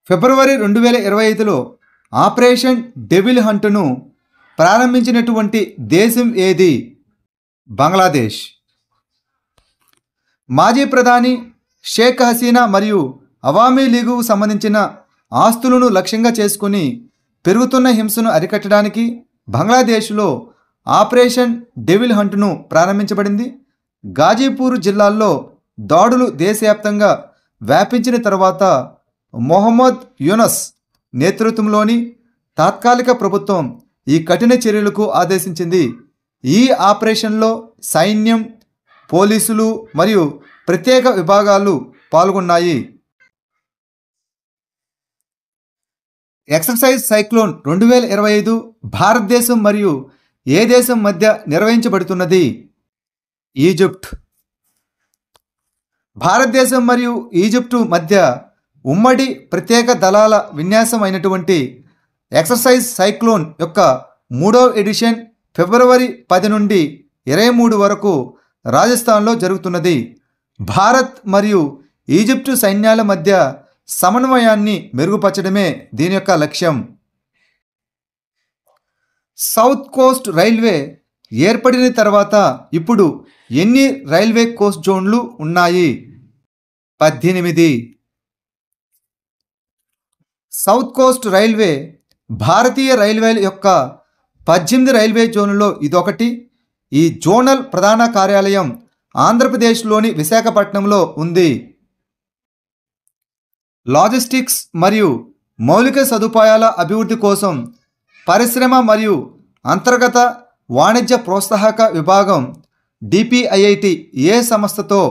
ఫిబ్రవరి 2025లో operation devil హంట్ను ప్రారంభించినటువంటి దేశం ఏది? బంగ్లాదేశ్. మాజీ ప్రధాని షేక్ హసీనా మరియు అవామీ లీగుకు సంబంధించిన ఆస్తులను లక్ష్యంగా చేసుకుని పెరుగుతున్న హింసను అరికట్టడానికి బంగ్లాదేశ్లో ఆపరేషన్ డెవిల్ హంట్ను ప్రారంభించబడింది. గాజీపూర్ జిల్లాల్లో దాడులు దేశవ్యాప్తంగా వ్యాపించిన తర్వాత మొహమ్మద్ యూనస్ నేతృత్వంలోని తాత్కాలిక ప్రభుత్వం ఈ కఠిన చర్యలకు ఆదేశించింది. ఈ ఆపరేషన్లో సైన్యం, పోలీసులు మరియు ప్రత్యేక విభాగాలు పాల్గొన్నాయి. ఎక్సర్సైజ్ సైక్లోన్ 2025 భారతదేశం మరియు ఏ దేశం మధ్య నిర్వహించబడుతున్నది? ఈజిప్ట్. భారతదేశం మరియు ఈజిప్టు మధ్య ఉమ్మడి ప్రత్యేక దళాల విన్యాసం అయినటువంటి ఎక్సర్సైజ్ సైక్లోన్ యొక్క 3వ ఎడిషన్ ఫిబ్రవరి 10 నుండి 23 వరకు రాజస్థాన్లో జరుగుతున్నది. భారత్ మరియు ఈజిప్టు సైన్యాల మధ్య సమన్వయాన్ని మెరుగుపరచడమే దీని యొక్క లక్ష్యం. సౌత్ కోస్ట్ రైల్వే ఏర్పడిన తర్వాత ఇప్పుడు ఎన్ని రైల్వే కోస్ట్ జోన్లు ఉన్నాయి? 18. సౌత్ కోస్ట్ రైల్వే భారతీయ రైల్వేల యొక్క 18 రైల్వే జోన్లలో ఇదొకటి. ఈ జోనల్ ప్రధాన కార్యాలయం ఆంధ్రప్రదేశ్లోని విశాఖపట్నంలో ఉంది. లాజిస్టిక్స్ మరియు మౌలిక సదుపాయాల అభివృద్ధి కోసం పరిశ్రమ మరియు అంతర్గత వాణిజ్య ప్రోత్సాహక విభాగం డిపిఐఐటి ఏ సంస్థతో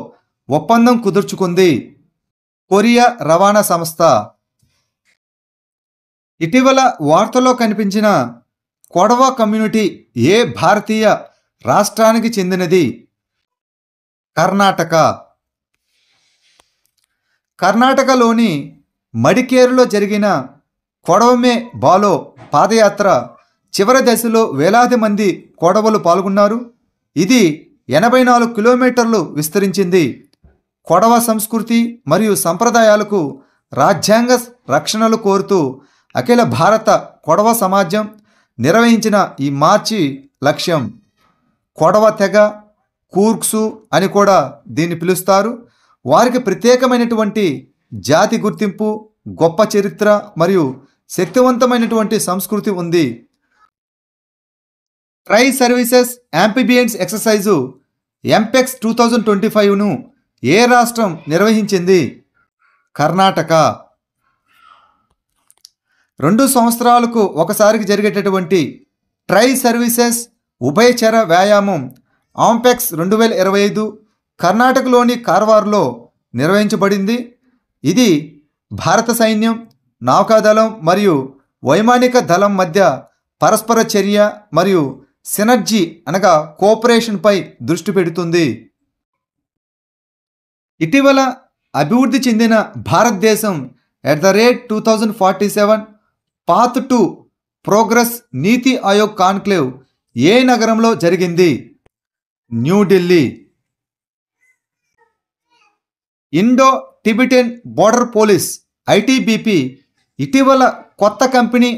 ఒప్పందం కుదుర్చుకుంది? కొరియా రవాణా సంస్థ. ఇటీవల వార్తల్లో కనిపించిన కొడవ కమ్యూనిటీ ఏ భారతీయ రాష్ట్రానికి చెందినది? కర్ణాటక. కర్ణాటకలోని మడికేరులో జరిగిన కొడవమే బాలో పాదయాత్ర చివరి దశలో వేలాది మంది కొడవలు పాల్గొన్నారు. ఇది 84 కిలోమీటర్లు విస్తరించింది. కొడవ సంస్కృతి మరియు సంప్రదాయాలకు రాజ్యాంగ రక్షణలు కోరుతూ అఖిల భారత కొడవ సమాజం నిర్వహించిన ఈ మార్చి లక్ష్యం. కొడవ తెగ, కూర్గ్సు అని కూడా దీన్ని పిలుస్తారు. వారికి ప్రత్యేకమైనటువంటి జాతి గుర్తింపు, గొప్ప చరిత్ర మరియు శక్తివంతమైనటువంటి సంస్కృతి ఉంది. ట్రై సర్వీసెస్ యాంఫిబియన్స్ ఎక్సర్సైజు ఎంపెక్స్ 2025ను ఏ రాష్ట్రం నిర్వహించింది? కర్ణాటక. 2 సంవత్సరాలకు ఒకసారికి జరిగేటటువంటి ట్రై సర్వీసెస్ ఉభయచర వ్యాయామం ఆంపెక్స్ 2025 కర్ణాటకలోని కార్వార్లో నిర్వహించబడింది. ఇది భారత సైన్యం, నౌకాదళం మరియు వైమానిక దళం మధ్య పరస్పర చర్య మరియు సినర్జీ అనగా కోఆపరేషన్పై దృష్టి పెడుతుంది. ఇటీవల అభివృద్ధి చెందిన భారతదేశం @2047 path to progress NITI Aayog conclave ఏ నగరంలో జరిగింది? New Delhi. Indo Tibetan border police ITBP ఇటీవల కొత్త కంపెనీ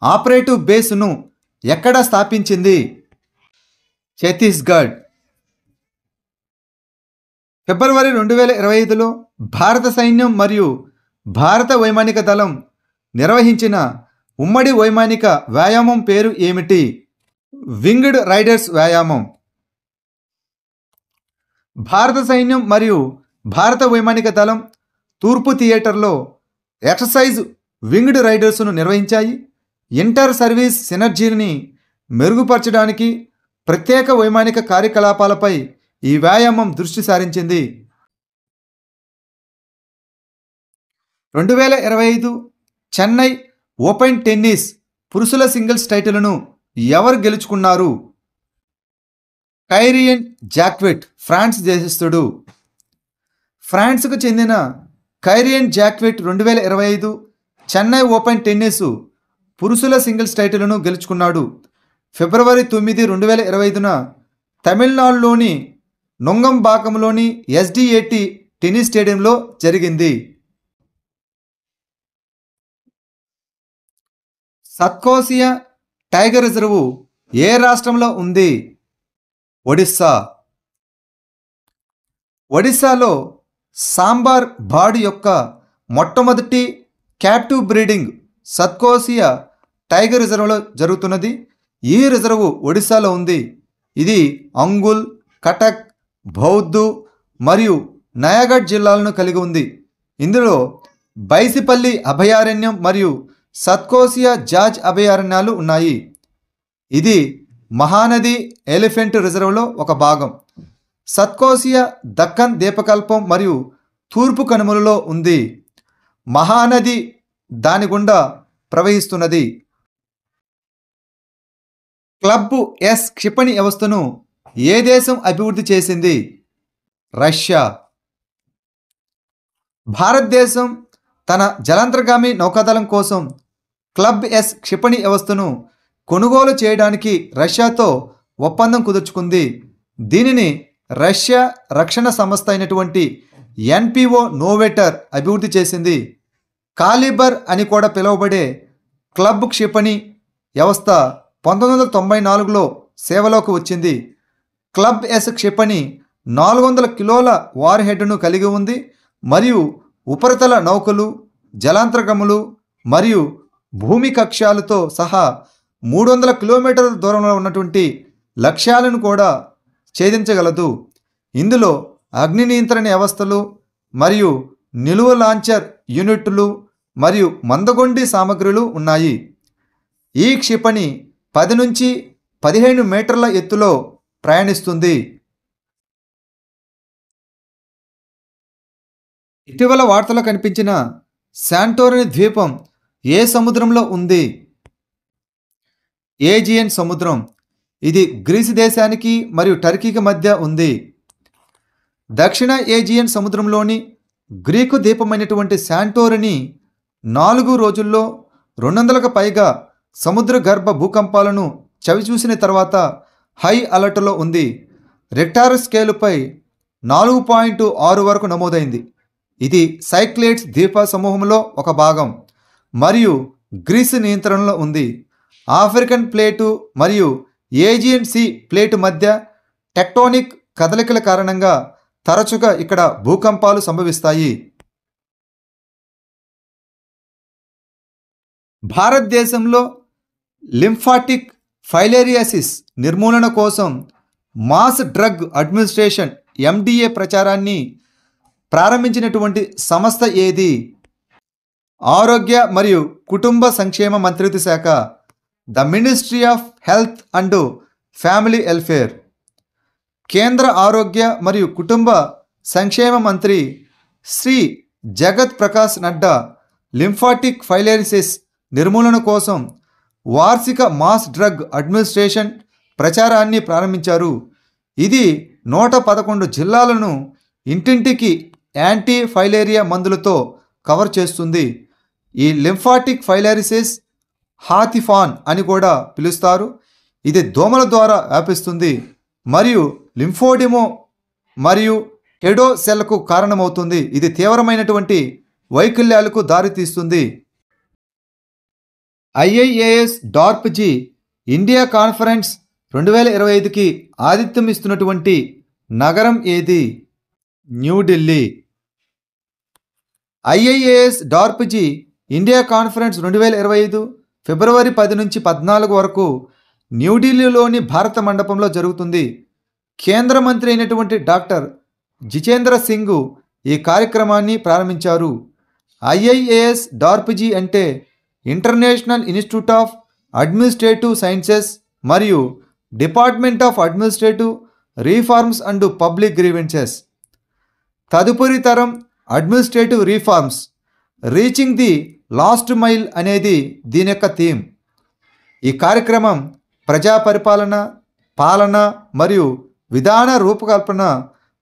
ఆపరేటివ్ బేస్ను ఎక్కడ స్థాపించింది? ఛత్తీస్గఢ్. ఫిబ్రవరి 2025లో భారత సైన్యం మరియు భారత వైమానిక దళం నిర్వహించిన ఉమ్మడి వైమానిక వ్యాయామం పేరు ఏమిటి? వింగ్డ్ రైడర్స్ వ్యాయామం. భారత సైన్యం మరియు భారత వైమానిక దళం తూర్పు థియేటర్లో ఎక్సర్సైజ్ వింగ్డ్ రైడర్స్ను నిర్వహించాయి. ఇంటర్ సర్వీస్ సినర్జీని మెరుగుపరచడానికి ప్రత్యేక వైమానిక కార్యకలాపాలపై ఈ వ్యాయామం దృష్టి సారించింది. 2025 చెన్నై ఓపెన్ టెన్నిస్ పురుషుల సింగిల్స్ టైటిల్ను ఎవరు గెలుచుకున్నారు? కైరియన్ జాక్వెట్ ఫ్రాన్స్ దేశస్థుడు. ఫ్రాన్స్కు చెందిన కైరియన్ జాక్వెట్ 2025 చెన్నై ఓపెన్ టెన్నిస్ పురుషుల సింగిల్స్ టైటిల్ను గెలుచుకున్నాడు. ఫిబ్రవరి 9, 2025న తమిళనాడులోని నుంగంబాకంలోని ఎస్డిఏటి టెన్నిస్ స్టేడియంలో జరిగింది. సత్కోసియా టైగర్ రిజర్వ్ ఏ రాష్ట్రంలో ఉంది? ఒడిస్సా. ఒడిస్సాలో సాంబార్ బాడు యొక్క మొట్టమొదటి క్యాప్టివ్ బ్రీడింగ్ సత్కోసియా టైగర్ రిజర్వ్లో జరుగుతున్నది. ఈ రిజర్వ్ ఒడిస్సాలో ఉంది. ఇది అంగుల్, కటక్, బౌద్ధ్ మరియు నయాగఢ్ జిల్లాలను కలిగి ఉంది. ఇందులో బైసిపల్లి అభయారణ్యం మరియు సత్కోసియా జాజ్ అభయారణ్యాలు ఉన్నాయి. ఇది మహానది ఎలిఫెంట్ రిజర్వ్లో ఒక భాగం. సత్కోసియా దక్కన్ ద్వీపకల్పం మరియు తూర్పు కనుమలలో ఉంది. మహానది దాని గుండా ప్రవహిస్తున్నది. క్లబ్ ఎస్ క్షిపణి వ్యవస్థను ఏ దేశం అభివృద్ధి చేసింది? రష్యా. భారతదేశం తన జలాంతర్గామి నౌకాదళం కోసం క్లబ్ ఎస్ క్షిపణి వ్యవస్థను కొనుగోలు చేయడానికి రష్యాతో ఒప్పందం కుదుర్చుకుంది. దీనిని రష్యా రక్షణ సంస్థ అయినటువంటి ఎన్పిఓ నోవేటర్ అభివృద్ధి చేసింది. కాలిబర్ అని కూడా పిలువబడే క్లబ్ క్షిపణి వ్యవస్థ 1994లో సేవలోకి వచ్చింది. క్లబ్ ఎస్ క్షిపణి 400 కిలోల వార్ హెడ్ను కలిగి ఉంది మరియు ఉపరితల నౌకలు, జలాంతర్గములు మరియు భూమి కక్ష్యాలతో సహా 300 కిలోమీటర్ల దూరంలో ఉన్నటువంటి లక్ష్యాలను కూడా ఛేదించగలదు. ఇందులో అగ్ని నియంత్రణ వ్యవస్థలు మరియు నిలువ లాంచర్ యూనిట్లు మరియు మందగొండి సామగ్రులు ఉన్నాయి. ఈ క్షిపణి 10 నుంచి 15 మీటర్ల ఎత్తులో ప్రయాణిస్తుంది. ఇటీవల వార్తలో కనిపించిన శాంటోరిని ద్వీపం ఏ సముద్రంలో ఉంది? ఏజియన్ సముద్రం. ఇది గ్రీసు దేశానికి మరియు టర్కీకి మధ్య ఉంది. దక్షిణ ఏజియన్ సముద్రంలోని గ్రీకు ద్వీపమైనటువంటి శాంటోరిని 4 రోజుల్లో 200కు పైగా సముద్ర గర్భ భూకంపాలను చవిచూసిన తర్వాత హై అలర్ట్లో ఉంది. రిక్టార్ స్కేలుపై 4.6 వరకు నమోదైంది. ఇది సైక్లేడ్స్ ద్వీప సమూహంలో ఒక భాగం మరియు గ్రీసు నియంత్రణలో ఉంది. ఆఫ్రికన్ ప్లేటు మరియు ఏజియన్ సీ ప్లేటు మధ్య టెక్టోనిక్ కదలికల కారణంగా తరచుగా ఇక్కడ భూకంపాలు సంభవిస్తాయి. భారతదేశంలో లింఫాటిక్ ఫైలేరియాసిస్ నిర్మూలన కోసం మాస్ డ్రగ్ అడ్మినిస్ట్రేషన్ ఎండిఏ ప్రచారాన్ని ప్రారంభించినటువంటి సంస్థ ఏది? ఆరోగ్య మరియు కుటుంబ సంక్షేమ మంత్రిత్వ శాఖ, the ministry of health and family welfare. కేంద్ర ఆరోగ్య మరియు కుటుంబ సంక్షేమ మంత్రి శ్రీ జగత్ ప్రకాష్ నడ్డా లింఫాటిక్ ఫైలేరియాసిస్ నిర్మూలన కోసం వార్షిక మాస్ డ్రగ్ అడ్మినిస్ట్రేషన్ ప్రచారాన్ని ప్రారంభించారు. ఇది 111 జిల్లాలను ఇంటింటికి యాంటీ ఫైలేరియా మందులతో కవర్ చేస్తుంది. ఈ లింఫాటిక్ ఫైలేరియాసిస్ హాతిఫాన్ అని కూడా పిలుస్తారు. ఇది దోమల ద్వారా వ్యాపిస్తుంది మరియు లింఫోడిమో మరియు హెడోసెల్కు కారణమవుతుంది. ఇది తీవ్రమైనటువంటి వైకల్యాలకు దారితీస్తుంది. ఐఐఏఎస్ డార్ప్-జీ ఇండియా కాన్ఫరెన్స్ 2025కి ఆతిథ్యం ఇస్తున్నటువంటి నగరం ఏది? న్యూఢిల్లీ. ఐఐఏఎస్ డార్ప్-జీ ఇండియా కాన్ఫరెన్స్ 2025 ఫిబ్రవరి 10 నుంచి 14 వరకు న్యూఢిల్లీలోని భారత మండపంలో జరుగుతుంది. కేంద్ర మంత్రి అయినటువంటి డాక్టర్ జితేంద్ర సింగ్ ఈ కార్యక్రమాన్ని ప్రారంభించారు. ఐఐఏఎస్ డార్ప్-జీ అంటే international institute of administrative sciences మరియు department of administrative reforms and public grievances. తదుపరి తరం administrative reforms, reaching the last mile అనేది దీని యొక్క థీమ్. ఈ కార్యక్రమం ప్రజా పరిపాలన, పాలన మరియు విధాన రూపకల్పన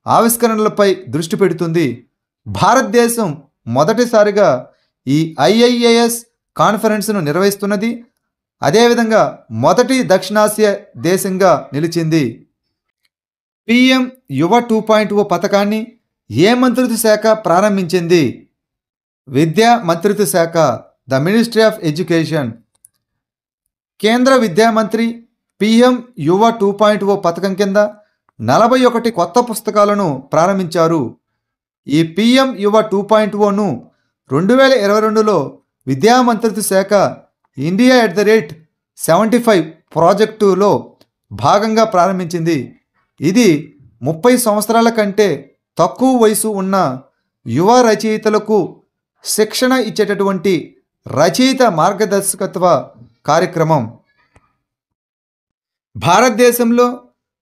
ఆవిష్కరణలపై దృష్టి పెడుతుంది. భారతదేశం మొదటిసారిగా ఈ ఐఐఏఎస్ కాన్ఫరెన్స్ను నిర్వహిస్తున్నది. అదేవిధంగా మొదటి దక్షిణాసియా దేశంగా నిలిచింది. పిఎం యువ 2.0 పథకాన్ని ఏ మంత్రిత్వ శాఖ ప్రారంభించింది? విద్యా మంత్రిత్వ శాఖ, ద మినిస్ట్రీ ఆఫ్ ఎడ్యుకేషన్. కేంద్ర విద్యామంత్రి పిఎం యువ 2.0 పథకం కింద 41 కొత్త పుస్తకాలను ప్రారంభించారు. ఈ పిఎం యువ 2.0ను 2022లో విద్యా మంత్రిత్వ శాఖ ఇండియా @75 ప్రాజెక్టులో భాగంగా ప్రారంభించింది. ఇది 30 సంవత్సరాల కంటే తక్కువ వయసు ఉన్న యువ రచయితలకు శిక్షణ ఇచ్చేటటువంటి రచయిత మార్గదర్శకత్వ కార్యక్రమం. భారతదేశంలో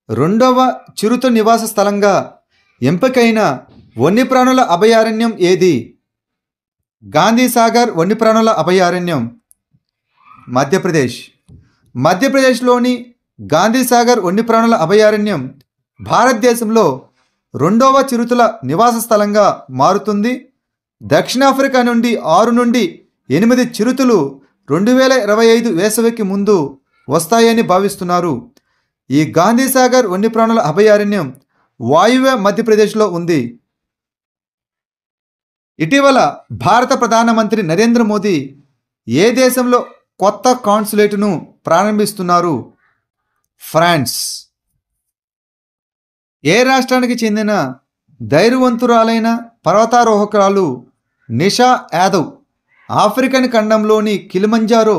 రెండవ చిరుత నివాస స్థలంగా ఎంపికైన వన్యప్రాణుల అభయారణ్యం ఏది? గాంధీసాగర్ వన్యప్రాణుల అభయారణ్యం, మధ్యప్రదేశ్. మధ్యప్రదేశ్లోని గాంధీసాగర్ వన్యప్రాణుల అభయారణ్యం భారతదేశంలో రెండవ చిరుతల నివాస స్థలంగా మారుతుంది. దక్షిణాఫ్రికా నుండి 6 నుండి 8 చిరుతలు 2025 వేసవికి ముందు వస్తాయని భావిస్తున్నారు. ఈ గాంధీసాగర్ వన్యప్రాణుల అభయారణ్యం వాయువ్య మధ్యప్రదేశ్లో ఉంది. ఇటీవల భారత ప్రధానమంత్రి నరేంద్ర మోదీ ఏ దేశంలో కొత్త కాన్సులేటును ప్రారంభిస్తున్నారు? ఫ్రాన్స్. ఏ రాష్ట్రానికి చెందిన ధైర్యవంతురాలైన పర్వతారోహకురాలు నిషా యాదవ్ ఆఫ్రికన్ ఖండంలోని కిలిమంజారో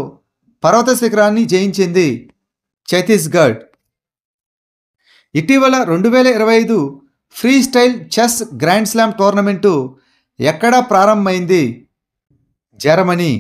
పర్వత శిఖరాన్ని జయించింది? ఛత్తీస్గఢ్. ఇటీవల 2025 free style chess grand slam tournament ఎక్కడ ప్రారంభమైంది? జర్మనీ.